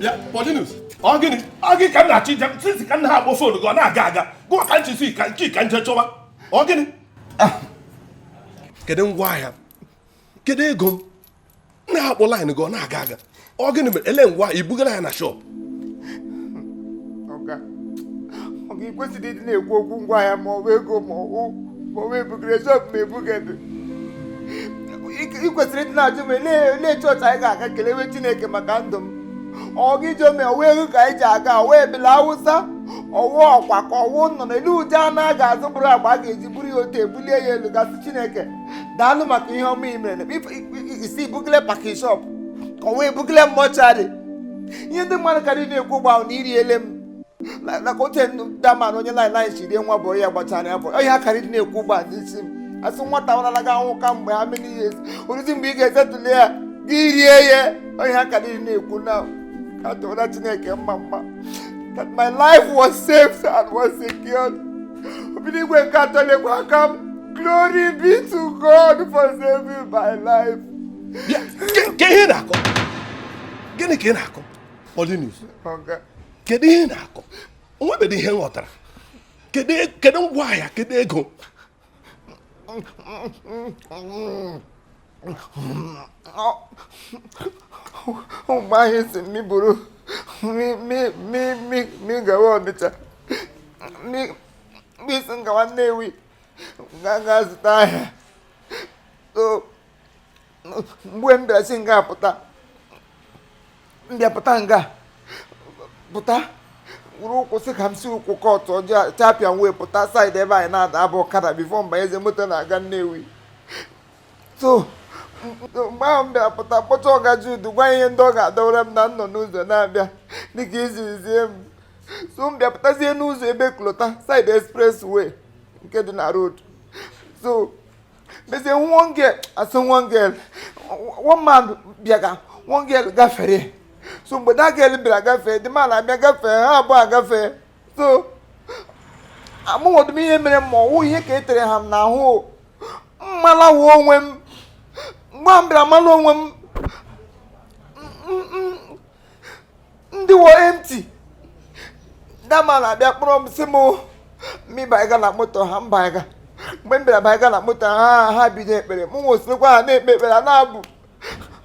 Yeah, Paulinus. Ogini can na chi jam since can ha bo phone go na aga. Go kan chi si kan chi kan chowa. Ogini. Kedu ngwa ya. Kedu ego. Na akpọ line go na aga. Ogini me ele ngwa ibugara ya na shop. Oga. Ogi kwesịrị ịdị na-ekwu okwu ngwa ya ma ọ bụ ego ma ọ bụ ebugara shop ma ebugede. I kwesịrị ịdị na-ajụ m ele chọọchị anyị ga-aga kelewe Chineke maka ndụ m. Ọ gị jome ọwa ego ka anyị ji aga ọwa ebele Hausa ọwa ọkwa ka ọwụ nọ n'elu ụjọ a na-aga azụ bụrụ agba a ga-eji buru ya otu ebulie ya elu gasị Chineke daalụ maka ihe ọma i mere isi ibugile paki shop ka ọwa ebugile mmọchari ihe ndị mmadụ karịrị na-ekwu gba na iriele m naka otu daman onye laịlaị chirie nwa bụ ya gbachara ya bụ ọhịa karịrị na-ekwu gba n'isi m asị nwata waralaga anwụ ka mgbe ha many years oruzi mgbe ị ga-ezetụli ya gị rie ya ọhịa karịrị na-ekwu na Katona Chineke mama that my life was safe and was secured. Obinigwe Catholic welcome. Glory be to God for saving my life. Yeah, get here now. Get here now. Paulinus. Okay. Get here now. What be the hell water? Get on wire. Get there go. Oh my, it's me buru. Me go on the me sing one day we gagas die. So when the singer puta Ndiapatanga puta uruko se kamsi uko to champion we puta side ebe na da abo kada before mba eze moto na aga Nnewi. So mgbe apụta kpọcha ọga Jude gwa ihe ndị ọ ga-adọrọ m na nọ n'ụzọ na-abịa dịka izizie m so m bịapụtazie n'ụzọ ebe klota side expressway nke dị na road so mezie one girl one man bịaga one girl gafere so mgbe that girl bịara gafee dị man abịa gafee ha abụọ agafee so amụghọdụ m ihe mere ma ọwụ ihe ka e tere ha m n'ahụ mmalawo onwe m mgbe m bịara mmanụ onwe m ndị wo empty dama na-abịa kpọrọ m sị m mịbaiga na moto ha mbaiga mgbe m bịara baiga na moto ha bido ekpere m nwosịrịkwa ha na-ekpe ekpere na-abụ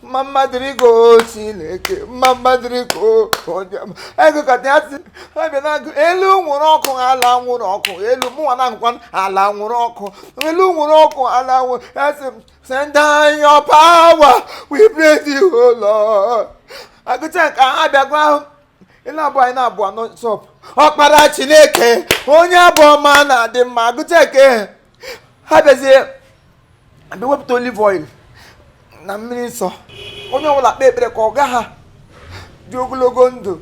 mma mmadụrịgo Chineke mma mmadụrịgo ego ka ya sị ha bịa na-agụ elu nwụrụ ọkụ ala nwụrụ ọkụ elu mụnwa na-agụkwa ala nwụrụ ọkụ elu nwụrụ ọkụ ala nwụrụ ya sị send down your power we praise you o Lord agụcha ka ha bịa gwa ahụ anyị na-abụ anọ shop ọkpara Chineke onye abụ ọma na-adị mma agụcha eke ha bịazie abịa wepụta olive oil na mmiri nsọ onye ọbụla kpee ekpere ka ọ ga ha dị ogologo ndụ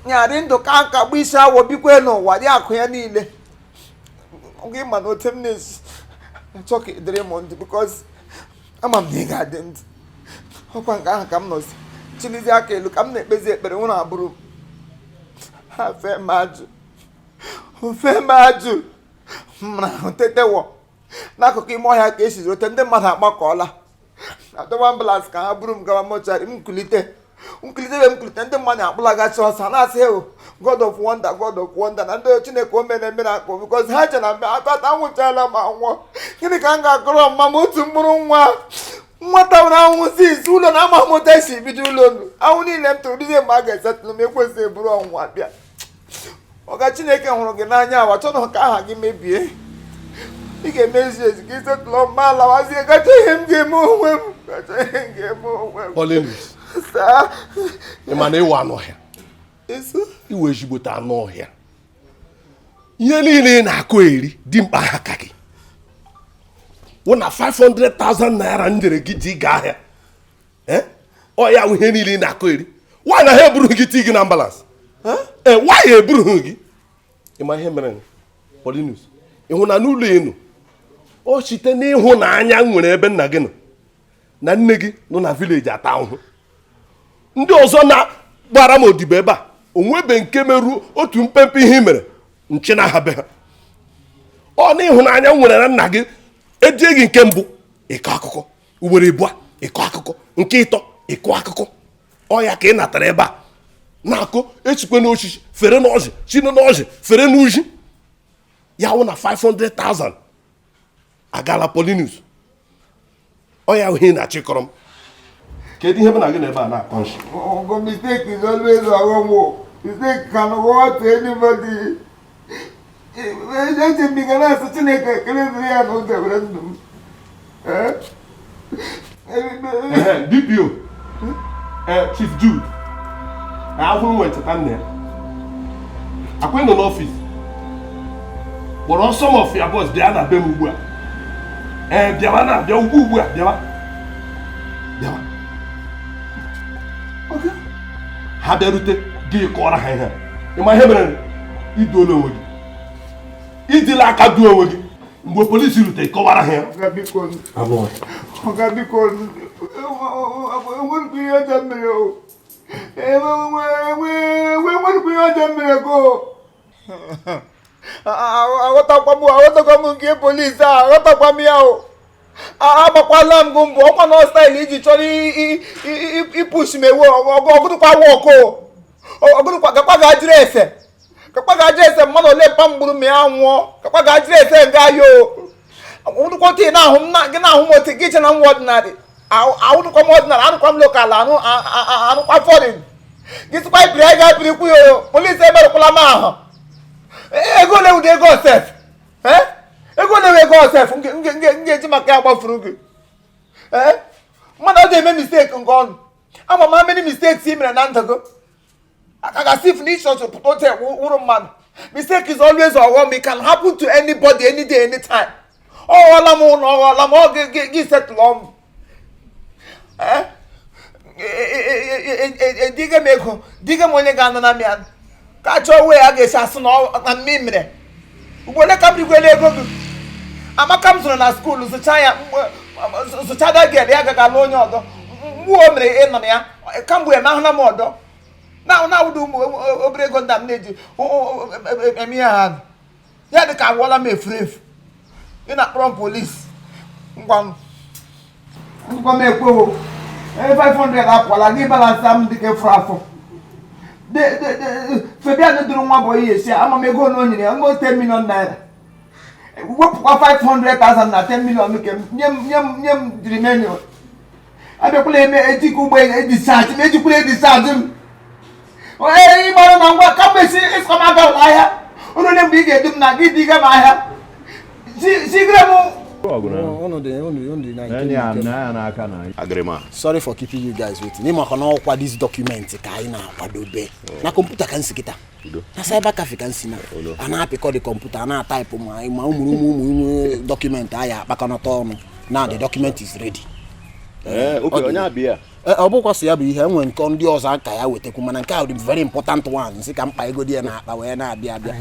nyarị ndụ ka nka gba isi awọ bikwe n'ụwa dị akụ ya niile oge ịma na ote m na-esi achọ ka edere m ndụ because ama m na ị ga-adị ndụ ọkwa nke ahụ ka m nọzi chilizi aka elu ka m na-ekpezi ekpere nwụrụ abụrụ ha fee m ajụ mara tetewo n'akụkụ ime ọhịa ka esiri ote ndị mmadụ agbakọọla adọba ambulance ka ha buru m gawa mochari nkulite ndị mmadụ akpụlagachi ọsọ na-asị ewu God of wonder na ndị Chineke o mere eme na akpọ because ha che na mgbe atata anwụchala ma nwụọ gịnị ka m ga-akọrọ mma m otu mkpụrụ nwata nwere ahụhụ si isi ụlọ na ama mụta esi bido ụlọ elu ahụ niile m tụrụ dizie mgbe a ga-esetụlụ m ekwesịghị eburu ọnwụnwa bịa ọga Chineke hụrụ gị n'anya awa chọrọ ka aha gị mebie ị ga-emezi ezi ka isetụlụ ma lawazie gacha ihe m ga-eme onwe m Paulinus ị ma na ịwa anụ ọhịa iwe ezigbote anụ ọhịa ihe niile ị na-akụ eri dị mkpa ha ka gị wụ na 500,000 naira njere gị ji gaa ahịa ọ ya ihe niile ị na-akụ eri nwaanyị na ha eburughị gị tii gị na ambulance nwaanyị eburughị gị ịma ihe mere Paulinus ịhụ na n'ụlọ enu o site n'ịhụnanya nwere ebe nna gị nọ na nne gị nọ na vileji ata ahụhụ ndị ọzọ na-gbara m odibo ebe a onwebe nke meruo otu mpempe ihe i mere nche na ha be ha ọ n'ịhụnanya nwere na nna gị ejie gị nke mbụ ịkọ akụkọ ugboro ịbụọ ịkọ akụkọ nke ịtọ ịkọ akụkọ ọya ka ị natara ebe a na-akụ echikwe n'osisi fere n'ọjị chine n'ọjị fere n'uji ya wụ na 500,000 agala Polinus ọya uhie na-achịkọrọ m kedu ihe bụ na gị na ebe a na-akọ nshi mistake is always wrong. Mistake can hurt anybody. Eji m ga na-asị Chineke keleziri ya na o debere ndụ m. DPO Chief Jude ahụrụ nwe ncheta nna ya akwa nọ n'ọfịs kpọrọ some of your boss bịa na be m ugbu a bịawa na-abịa ugbu a bịawa ha bịarute gị kọrọ ha ihe ịma ihe mere iduola onwe gị idila aka duo onwe gị mgbe polisi rute kọwara ha ya Ọga biko enwerukwu ihe ọjọọ mere o enwerukwu ihe ọjọọ mere go aghọtakwa m nke polisi a aghọtakwa m ya o agbakwala m gụ mbụ ọkwa na staịlụ iji chọrọ ipush m ewe ọgụdụkwa wọk ọgụdụkwa gakwa ga-ajiri ese mmadụ ole mpa mgburu ma ya nwụọ gakwa ga-ajiri ese nga ya o ọgụdụkwa tii na-ahụ m gị na-ahụ m otu gị che na nwa ọdịnarị ahụdụkwa m ọdịnarị anụkwa m lokal anụkwa fọrin gị sịkwa ibiri anyị ga-ebirikwu ya o polisi emerụkwala m ahụ ego ole ụdị ego osef ego ole ego osef m ga-eji maka ya gbafuru gị mmadụ ọ ga-eme mistake nke ọnụ ama m amany mistakes i mere na ndụ gị aka ga sif na ịchọchụ pụta otu wụrụ mmadụ mistake is always ọghọm. It can happen to anybody any day anytime. Ọghọla m ụlọ ọghọla m ọ gị setụlụ ọmụ diga m ego diga m onye ga-anọ na mịa ka chọọ wee a ga-esi asị na mme mere ugbo ole ka m rigwele ego gị amaka m zụrụ na skuulu zụchada gị ya agaghị alụ onye ọdọ mgbuo o mere ịnọ na ya kamgbe eme ahụla m ọdọ na-awụda ụmụ obere ego nda m na-eji eme ihe ha ya dị ka agwọla m efuru efu ị na-akpọrọ m polisi ngwa m ekwewo 500 akwala gị balansa m dịka efuru afọ Fabian duru nwa boy esi ama m ego na o nyere ya almost 10 million naira wepụkwa 500,000 na 10 million nke nye m dịrị menyo abịakwala eme ejikwa ụgbọ ejikwala edisaji m ịgbara na ngwa ka mgbe ịsịkọ m aga ụlọ ahịa onye mgbe ị ga-edu m na gị diga m ahịa sigre m. Sorry for keeping you guys waiting. Ịmakwa this document ka anyị na-akwadobe na kọmputa ka nsị kịta na cyber cafe ka nsị na a na-apịkọ the kọmputa na type ma ụmụ document anyị akpakọnata ọnụ. Now the document is ready. Onye abịa ọ bụkwa sị ya bụ ihe enwe nke ndị ọzọ aka ya wetekwu mana nke ahụ dị very important one nsị ka mkpa ego dị ya na akpa wee na-abịa abịa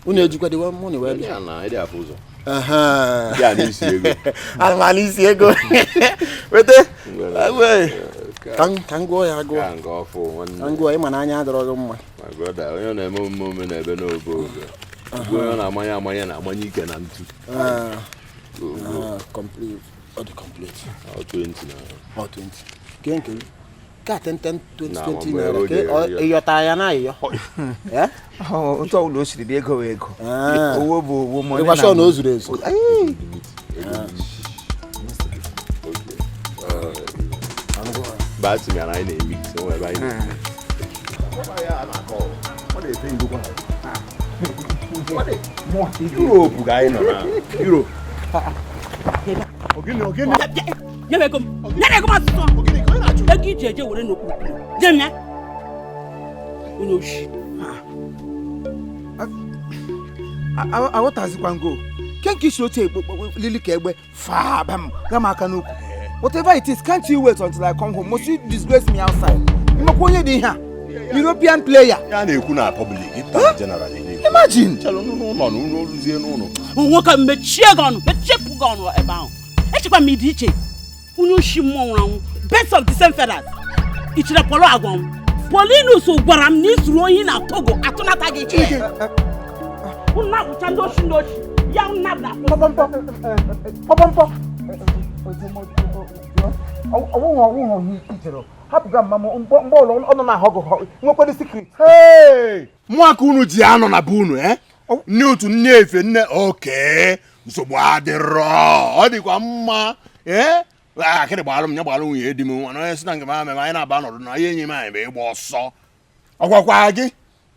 unu ejikwa dị money wee bịa isi ego wete ka ngụọ ya agụọ ịma na anya adọrọ gị mma onye na-eme omume n'ebe n'obe onye na-amanye na-amanye ike na ntu complete. Or the complete. 20 now. 20. Kenke. Ka 10 20 naira. Ke iyo taya na iyo. Eh? Otu ụlọ osiri dị ego. Owo bụ owo mo. Ịgwa sho na ozuru ezu. But me and I na mix so where by. Europe guy no na. Europe. Ogini. Nyame kom asuso. Ogini ko na ju. Egi jeje wore no ku. Jemia. Unoshi. I want to go. Can't you show tape Lily Kegbe far bam aka n'okwu. Whatever it is, can't you wait until I come home? Must you disgrace me outside? Mmakwonye dị ha. European player. Ya na-ekwu na public it generally. Imagine. Chalo no luzie no. Nwoke mechie gonu, mechepụ gonu ebe ahụ. Echekwa m dị iche. Unoshi mmọnwụ best of the same feathers. Ichire polo agwon. Polinus gwara m na isuru oyi na Togo atụnata gị iche. Una ucha ndoshi ya una da. Papa. ọwụghọ ichere hapụga mma mgbe ụlọ ọnụ na-ahọ gị nwekwara secret. Mụ aka unu ji anọ na be unu nne otu nne efe nne oke nsogbu adịrọ ọ dịkwa mma akịrị gbalụ m nye gbalụ nwunye di m nwa na onye si na nke m ameme anyị na-aba nọdụ na ihe enyi m anyị bụ ịgba ọsọ ọgwakwa gị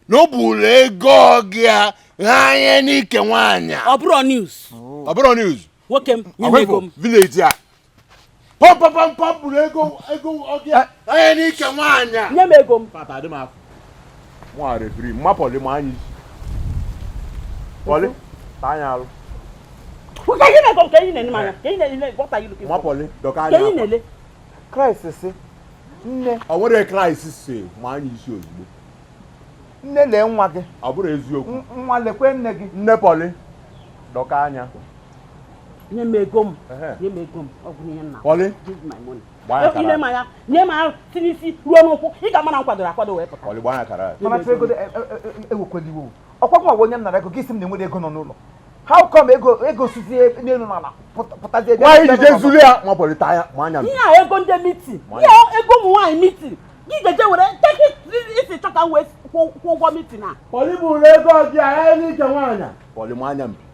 na ọ bụrụ ego gị a anya n'ike nwaanyị ọ bụrụ news nwoke m nye m ego m village a pọmpọmpọmpọ bụrụ ego gị anya n'ike nwaanyị nye m ego m papa dị m afọ mụ refri mmapọlị m anya isi pọlị ta anya alụ mmapọlị dọka anya afọ Kraịst si nne ọ nwere Kraịst si ma anya isi ozugbo nne lee nwa gị ọ bụrụ eziokwu nwa lekwe nne gị nne pọlị dọka anya nye m ego m ọ bụrụ ihe nna pọlị ile m anya nye m ahụ si n'isi ruo n'ụkwụ ị ga-ama na nkwadoro akwado wee pụta pọlị gbanya kara mana ego ewekweliwo ọkwa onye m nara ego gị si m na enwere ego nọ n'ụlọ how come ego sizie n'elu n'ala pụtazie nwaanyị jije zuru ya ma pọlị taa ya ma anya ihe a ego ndị mitin ihe ego ụmụ nwaanyị mitin gị jeje were isi chọ ka m wee kwụ ụgwọ mitin a pọlị bụrụ ego gị anya n'ike nwaanyị pọlị ma anya mpi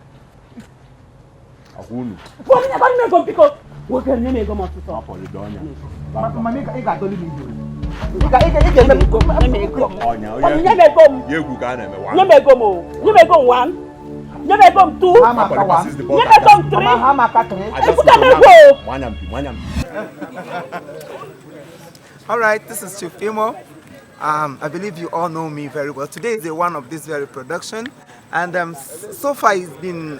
akwa unu pọlị nyekwa m ego biko nwoke nye m ego m ọtụtụ pọlị dị ọnya mana ị ga-adọli m ihe nye m ego m nye m ego m ya egwu ka a na-eme nye m ego m nye m ego m 1 nye m ego m 2 nye m ego m 3 ekwuta m ego All right, this is Chief Imo. I believe you all know me very well. Today is the one of this very production, and so far it's been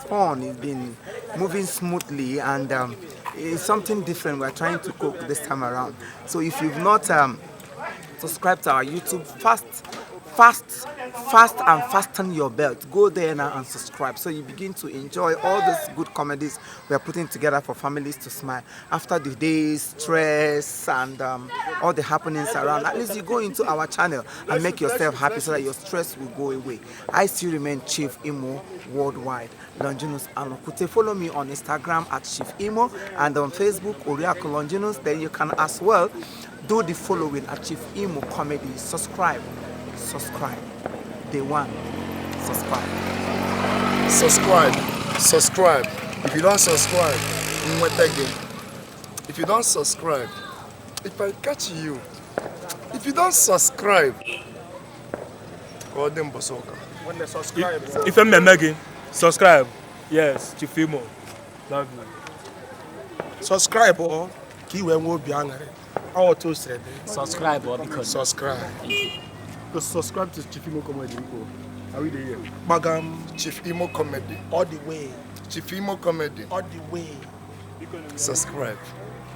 fun. It's been moving smoothly, and it's something different we're trying to cook this time around. So if you've not subscribed to our YouTube, fast and fasten your belt. Go there now and subscribe so you begin to enjoy all these good comedies we are putting together for families to smile after the day's stress and all the happenings around. At least you go into our channel and make yourself happy so that your stress will go away. I still remain Chief Imo worldwide, longinus and Okute. Follow me on Instagram at Chief Imo and on Facebook Oriako Longinus. Then you can as well do the following at Chief Imo Comedy. Subscribe. Day one. Subscribe. If you don't subscribe, you won't again. If you don't subscribe, if I catch you, if you don't subscribe, call them Bosoka. When they subscribe, if I'm Megan, subscribe. Yes, Chief Imo. Love you. Subscribe or key when we'll be angry. Our two said subscribe or because subscribe. To subscribe to Chief Imo Comedy. Are we there? Magam Chief Imo Comedy. All the way. Chief Imo Comedy. All the way. Subscribe.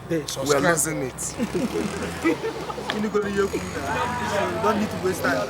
Subscribe. We're losing it. You don't need to waste time.